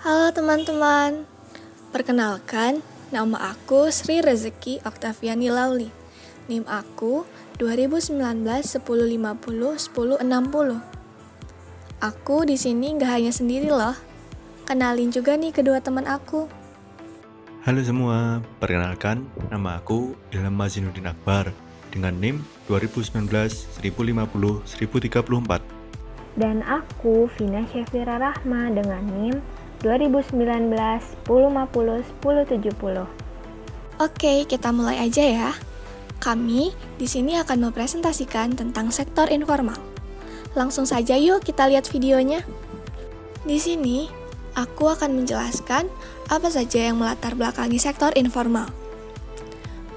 Halo teman-teman, perkenalkan nama aku Sri Rezeki Oktaviani Lauli. NIM aku 2019 1050 1060. Aku di sini gak hanya sendiri loh. Kenalin juga nih kedua teman aku. Halo semua, perkenalkan nama aku Ilham Mazinuddin Akbar dengan NIM 2019 1050 1034. Dan aku Vina Syafira Rahma dengan NIM 2019 1050 1070. Oke, kita mulai aja ya. Kami di sini akan mempresentasikan tentang sektor informal. Langsung saja yuk kita lihat videonya. Di sini, aku akan menjelaskan apa saja yang melatar belakangi sektor informal.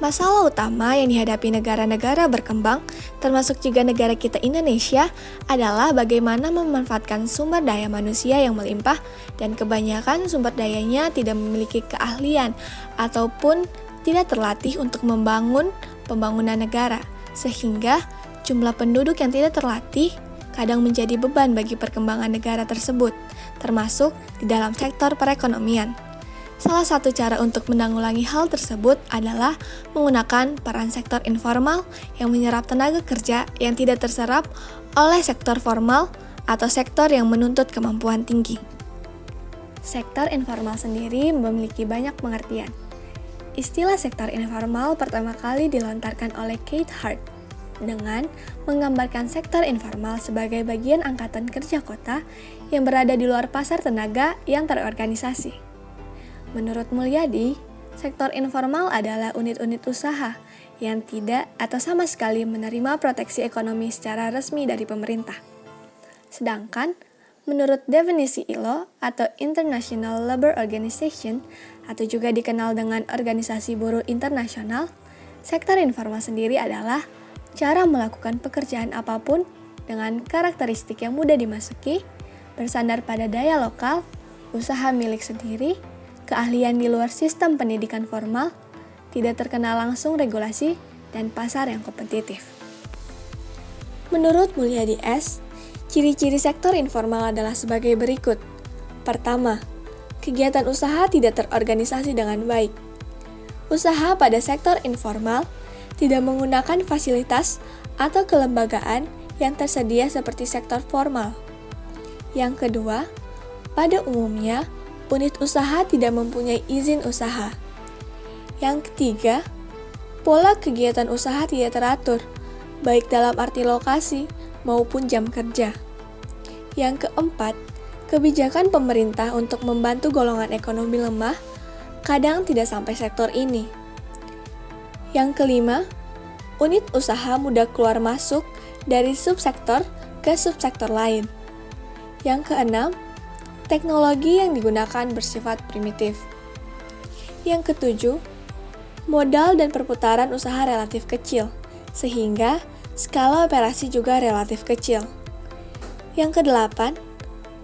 Masalah utama yang dihadapi negara-negara berkembang, termasuk juga negara kita Indonesia, adalah bagaimana memanfaatkan sumber daya manusia yang melimpah dan kebanyakan sumber dayanya tidak memiliki keahlian ataupun tidak terlatih untuk membangun pembangunan negara, sehingga jumlah penduduk yang tidak terlatih kadang menjadi beban bagi perkembangan negara tersebut, termasuk di dalam sektor perekonomian. Salah satu cara untuk menanggulangi hal tersebut adalah menggunakan peran sektor informal yang menyerap tenaga kerja yang tidak terserap oleh sektor formal atau sektor yang menuntut kemampuan tinggi. Sektor informal sendiri memiliki banyak pengertian. Istilah sektor informal pertama kali dilontarkan oleh Keith Hart dengan menggambarkan sektor informal sebagai bagian angkatan kerja kota yang berada di luar pasar tenaga yang terorganisasi. Menurut Mulyadi, sektor informal adalah unit-unit usaha yang tidak atau sama sekali menerima proteksi ekonomi secara resmi dari pemerintah. Sedangkan, menurut definisi ILO atau International Labour Organization atau juga dikenal dengan Organisasi Buruh Internasional, sektor informal sendiri adalah cara melakukan pekerjaan apapun dengan karakteristik yang mudah dimasuki, bersandar pada daya lokal, usaha milik sendiri, keahlian di luar sistem pendidikan formal, tidak terkena langsung regulasi, dan pasar yang kompetitif. Menurut Mulyadi S., ciri-ciri sektor informal adalah sebagai berikut. Pertama, kegiatan usaha tidak terorganisasi dengan baik. Usaha pada sektor informal tidak menggunakan fasilitas atau kelembagaan yang tersedia seperti sektor formal. Yang kedua, pada umumnya, unit usaha tidak mempunyai izin usaha. Yang ketiga, pola kegiatan usaha tidak teratur, baik dalam arti lokasi maupun jam kerja. Yang keempat, kebijakan pemerintah untuk membantu golongan ekonomi lemah kadang tidak sampai sektor ini. Yang kelima, unit usaha mudah keluar masuk dari subsektor ke subsektor lain. Yang keenam, teknologi yang digunakan bersifat primitif. Yang ketujuh, modal dan perputaran usaha relatif kecil, sehingga skala operasi juga relatif kecil. Yang kedelapan,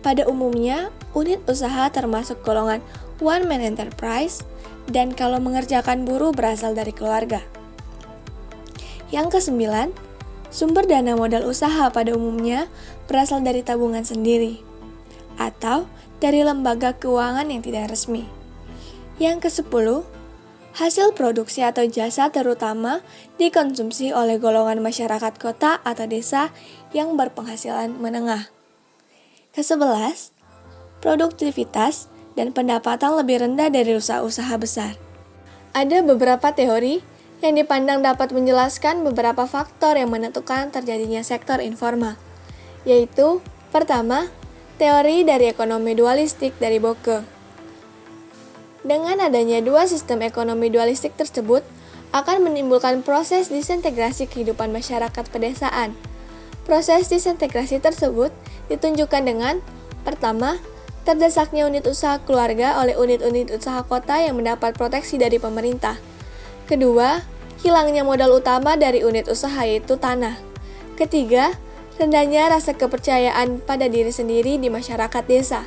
pada umumnya unit usaha termasuk golongan one-man enterprise dan kalau mengerjakan buruh berasal dari keluarga. Yang kesembilan, sumber dana modal usaha pada umumnya berasal dari tabungan sendiri atau dari lembaga keuangan yang tidak resmi. Yang ke-10, hasil produksi atau jasa terutama dikonsumsi oleh golongan masyarakat kota atau desa yang berpenghasilan menengah. Ke-11, produktivitas dan pendapatan lebih rendah dari usaha-usaha besar. Ada beberapa teori yang dipandang dapat menjelaskan beberapa faktor yang menentukan terjadinya sektor informal, yaitu pertama, teori dari ekonomi dualistik dari Boeke. Dengan adanya dua sistem ekonomi dualistik tersebut, akan menimbulkan proses disintegrasi kehidupan masyarakat pedesaan. Proses disintegrasi tersebut ditunjukkan dengan, pertama, terdesaknya unit usaha keluarga oleh unit-unit usaha kota yang mendapat proteksi dari pemerintah. Kedua, hilangnya modal utama dari unit usaha yaitu tanah. Ketiga, rendahnya rasa kepercayaan pada diri sendiri di masyarakat desa.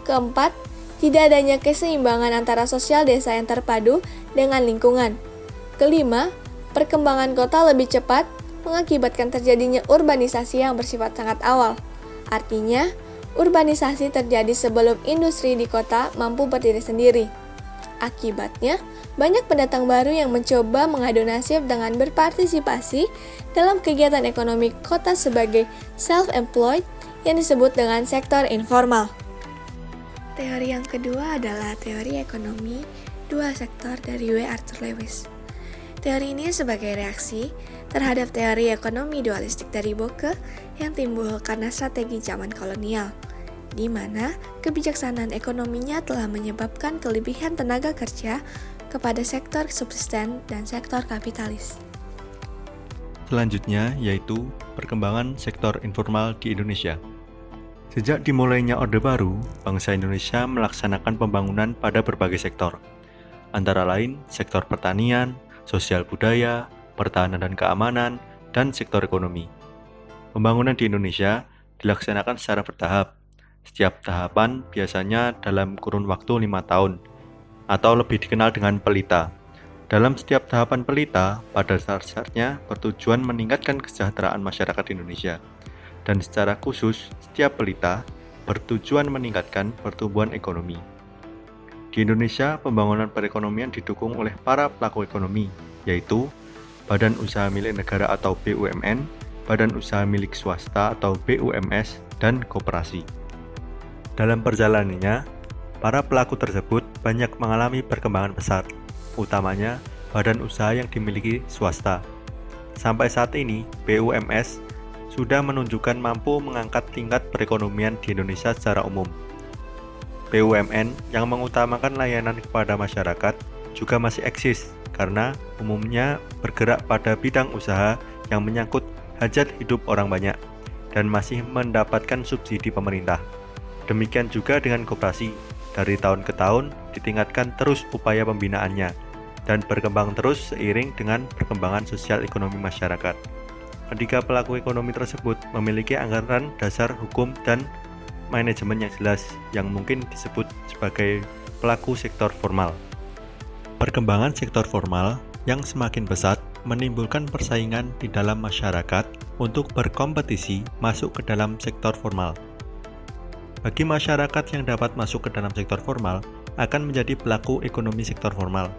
Keempat, tidak adanya keseimbangan antara sosial desa yang terpadu dengan lingkungan. Kelima, perkembangan kota lebih cepat mengakibatkan terjadinya urbanisasi yang bersifat sangat awal. Artinya, Urbanisasi terjadi sebelum industri di kota mampu berdiri sendiri. Akibatnya, banyak pendatang baru yang mencoba mengadu nasib dengan berpartisipasi dalam kegiatan ekonomi kota sebagai self-employed yang disebut dengan sektor informal. Teori yang kedua adalah teori ekonomi dua sektor dari W. Arthur Lewis. Teori ini sebagai reaksi terhadap teori ekonomi dualistik dari Boeke yang timbul karena strategi zaman kolonial, di mana kebijaksanaan ekonominya telah menyebabkan kelebihan tenaga kerja kepada sektor subsisten dan sektor kapitalis. Selanjutnya yaitu perkembangan sektor informal di Indonesia. Sejak dimulainya Orde Baru, bangsa Indonesia melaksanakan pembangunan pada berbagai sektor, antara lain sektor pertanian, sosial budaya, pertahanan dan keamanan, dan sektor ekonomi. Pembangunan di Indonesia dilaksanakan secara bertahap. Setiap tahapan biasanya dalam kurun waktu 5 tahun, atau lebih dikenal dengan pelita. Dalam setiap tahapan pelita, pada dasarnya bertujuan meningkatkan kesejahteraan masyarakat Indonesia. Dan secara khusus, setiap pelita bertujuan meningkatkan pertumbuhan ekonomi. Di Indonesia, pembangunan perekonomian didukung oleh para pelaku ekonomi, yaitu Badan Usaha Milik Negara atau BUMN, Badan Usaha Milik Swasta atau BUMS, dan koperasi. Dalam perjalanannya, para pelaku tersebut banyak mengalami perkembangan pesat, utamanya badan usaha yang dimiliki swasta. Sampai saat ini, BUMS sudah menunjukkan mampu mengangkat tingkat perekonomian di Indonesia secara umum. BUMN yang mengutamakan layanan kepada masyarakat juga masih eksis karena umumnya bergerak pada bidang usaha yang menyangkut hajat hidup orang banyak dan masih mendapatkan subsidi pemerintah. Demikian juga dengan koperasi, dari tahun ke tahun ditingkatkan terus upaya pembinaannya dan berkembang terus seiring dengan perkembangan sosial ekonomi masyarakat. Ketiga pelaku ekonomi tersebut memiliki anggaran dasar hukum dan manajemen yang jelas yang mungkin disebut sebagai pelaku sektor formal. Perkembangan sektor formal yang semakin pesat menimbulkan persaingan di dalam masyarakat untuk berkompetisi masuk ke dalam sektor formal. Bagi masyarakat yang dapat masuk ke dalam sektor formal akan menjadi pelaku ekonomi sektor formal.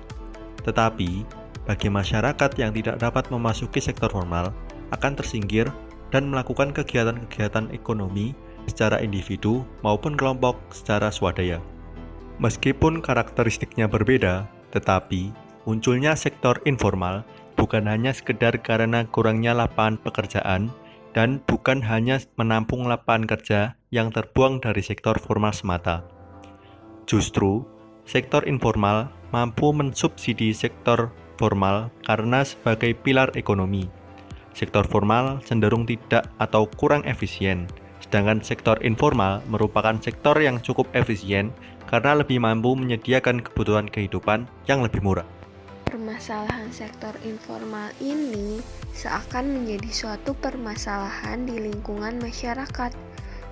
Tetapi, bagi masyarakat yang tidak dapat memasuki sektor formal akan tersingkir dan melakukan kegiatan-kegiatan ekonomi secara individu maupun kelompok secara swadaya. Meskipun karakteristiknya berbeda, tetapi munculnya sektor informal bukan hanya sekedar karena kurangnya lapangan pekerjaan dan bukan hanya menampung lapangan kerja yang terbuang dari sektor formal semata. Justru, sektor informal mampu mensubsidi sektor formal karena sebagai pilar ekonomi. Sektor formal cenderung tidak atau kurang efisien, sedangkan sektor informal merupakan sektor yang cukup efisien karena lebih mampu menyediakan kebutuhan kehidupan yang lebih murah. Permasalahan sektor informal ini seakan menjadi suatu permasalahan di lingkungan masyarakat.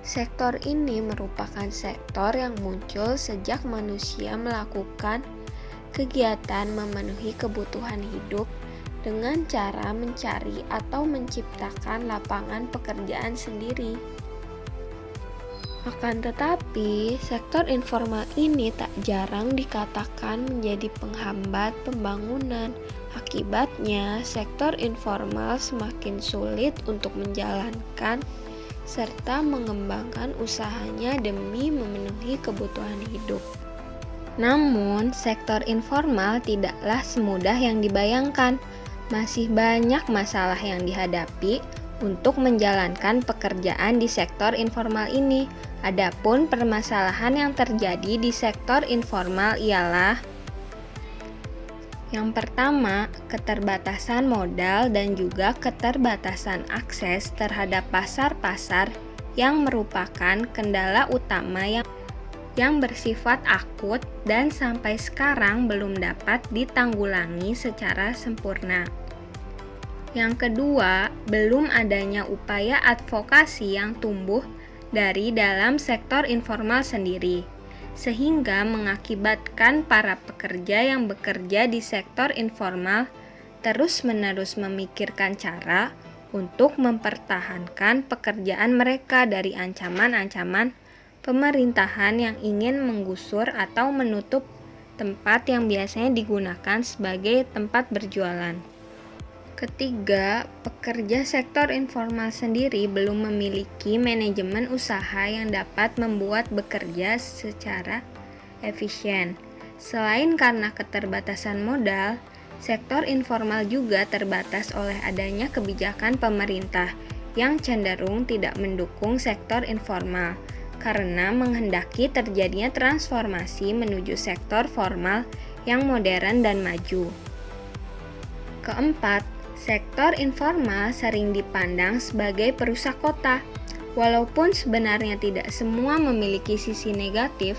Sektor ini merupakan sektor yang muncul sejak manusia melakukan kegiatan memenuhi kebutuhan hidup dengan cara mencari atau menciptakan lapangan pekerjaan sendiri. Akan tetapi, sektor informal ini tak jarang dikatakan menjadi penghambat pembangunan. Akibatnya, sektor informal semakin sulit untuk menjalankan serta mengembangkan usahanya demi memenuhi kebutuhan hidup. Namun, sektor informal tidaklah semudah yang dibayangkan. Masih banyak masalah yang dihadapi untuk menjalankan pekerjaan di sektor informal ini. Adapun permasalahan yang terjadi di sektor informal ialah yang pertama, keterbatasan modal dan juga keterbatasan akses terhadap pasar-pasar yang merupakan kendala utama yang bersifat akut dan sampai sekarang belum dapat ditanggulangi secara sempurna. Yang kedua, belum adanya upaya advokasi yang tumbuh dari dalam sektor informal sendiri, sehingga mengakibatkan para pekerja yang bekerja di sektor informal terus-menerus memikirkan cara untuk mempertahankan pekerjaan mereka dari ancaman-ancaman pemerintahan yang ingin menggusur atau menutup tempat yang biasanya digunakan sebagai tempat berjualan. Ketiga, pekerja sektor informal sendiri belum memiliki manajemen usaha yang dapat membuat bekerja secara efisien. Selain karena keterbatasan modal, sektor informal juga terbatas oleh adanya kebijakan pemerintah yang cenderung tidak mendukung sektor informal karena menghendaki terjadinya transformasi menuju sektor formal yang modern dan maju. Keempat, sektor informal sering dipandang sebagai perusak kota. Walaupun sebenarnya tidak semua memiliki sisi negatif,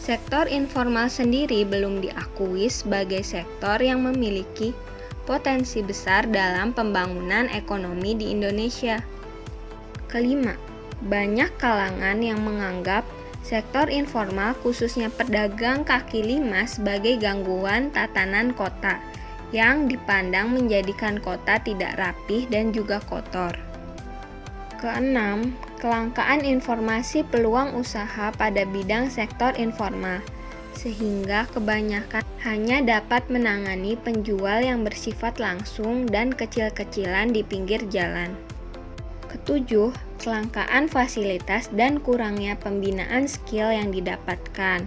sektor informal sendiri belum diakui sebagai sektor yang memiliki potensi besar dalam pembangunan ekonomi di Indonesia. Kelima, banyak kalangan yang menganggap sektor informal khususnya pedagang kaki lima sebagai gangguan tatanan kota yang dipandang menjadikan kota tidak rapih dan juga kotor. Keenam, kelangkaan informasi peluang usaha pada bidang sektor informal, sehingga kebanyakan hanya dapat menangani penjual yang bersifat langsung dan kecil-kecilan di pinggir jalan. Ketujuh, kelangkaan fasilitas dan kurangnya pembinaan skill yang didapatkan.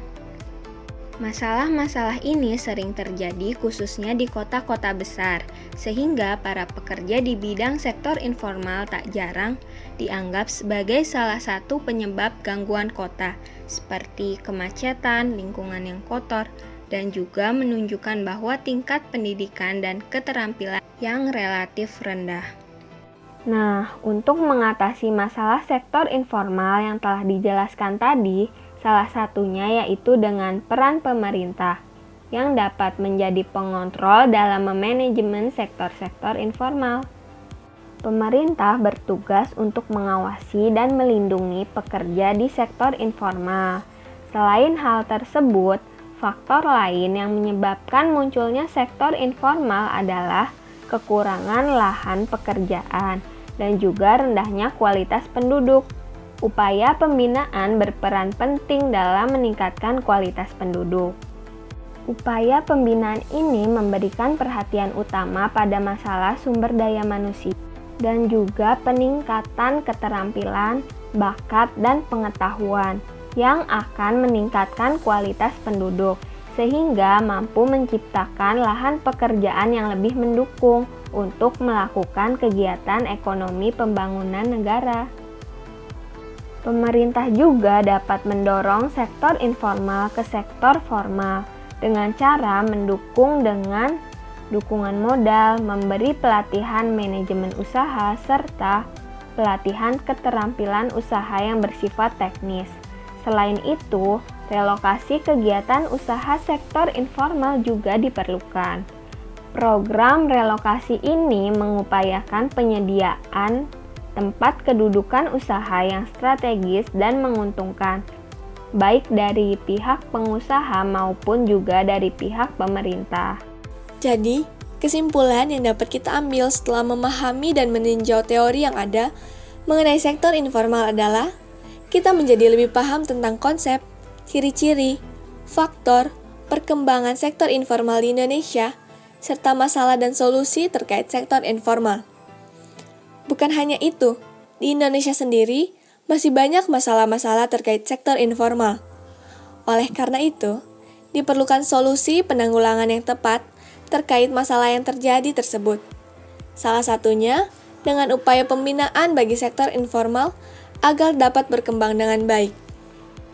Masalah-masalah ini sering terjadi khususnya di kota-kota besar, sehingga para pekerja di bidang sektor informal tak jarang dianggap sebagai salah satu penyebab gangguan kota, seperti kemacetan, lingkungan yang kotor, dan juga menunjukkan bahwa tingkat pendidikan dan keterampilan yang relatif rendah. Nah, untuk mengatasi masalah sektor informal yang telah dijelaskan tadi, salah satunya yaitu dengan peran pemerintah yang dapat menjadi pengontrol dalam memanajemen sektor-sektor informal. Pemerintah bertugas untuk mengawasi dan melindungi pekerja di sektor informal. Selain hal tersebut, faktor lain yang menyebabkan munculnya sektor informal adalah kekurangan lahan pekerjaan dan juga rendahnya kualitas penduduk. Upaya pembinaan berperan penting dalam meningkatkan kualitas penduduk. Upaya pembinaan ini memberikan perhatian utama pada masalah sumber daya manusia dan juga peningkatan keterampilan, bakat, dan pengetahuan yang akan meningkatkan kualitas penduduk sehingga mampu menciptakan lahan pekerjaan yang lebih mendukung untuk melakukan kegiatan ekonomi pembangunan negara. Pemerintah juga dapat mendorong sektor informal ke sektor formal dengan cara mendukung dengan dukungan modal, memberi pelatihan manajemen usaha, serta pelatihan keterampilan usaha yang bersifat teknis. Selain itu, relokasi kegiatan usaha sektor informal juga diperlukan. Program relokasi ini mengupayakan penyediaan tempat kedudukan usaha yang strategis dan menguntungkan, baik dari pihak pengusaha maupun juga dari pihak pemerintah. Jadi, kesimpulan yang dapat kita ambil setelah memahami dan meninjau teori yang ada mengenai sektor informal adalah kita menjadi lebih paham tentang konsep, ciri-ciri, faktor, perkembangan sektor informal di Indonesia, serta masalah dan solusi terkait sektor informal. Bukan hanya itu, di Indonesia sendiri masih banyak masalah-masalah terkait sektor informal. Oleh karena itu, diperlukan solusi penanggulangan yang tepat terkait masalah yang terjadi tersebut. Salah satunya dengan upaya pembinaan bagi sektor informal agar dapat berkembang dengan baik.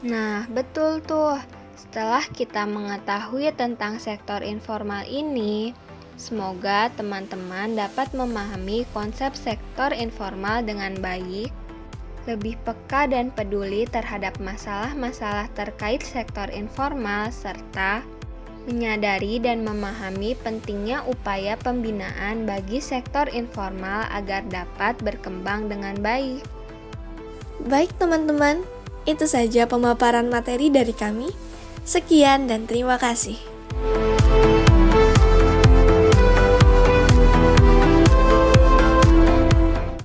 Nah, betul tuh. Setelah kita mengetahui tentang sektor informal ini, semoga teman-teman dapat memahami konsep sektor informal dengan baik, lebih peka dan peduli terhadap masalah-masalah terkait sektor informal, serta menyadari dan memahami pentingnya upaya pembinaan bagi sektor informal agar dapat berkembang dengan baik. Baik teman-teman, itu saja pemaparan materi dari kami. Sekian dan terima kasih.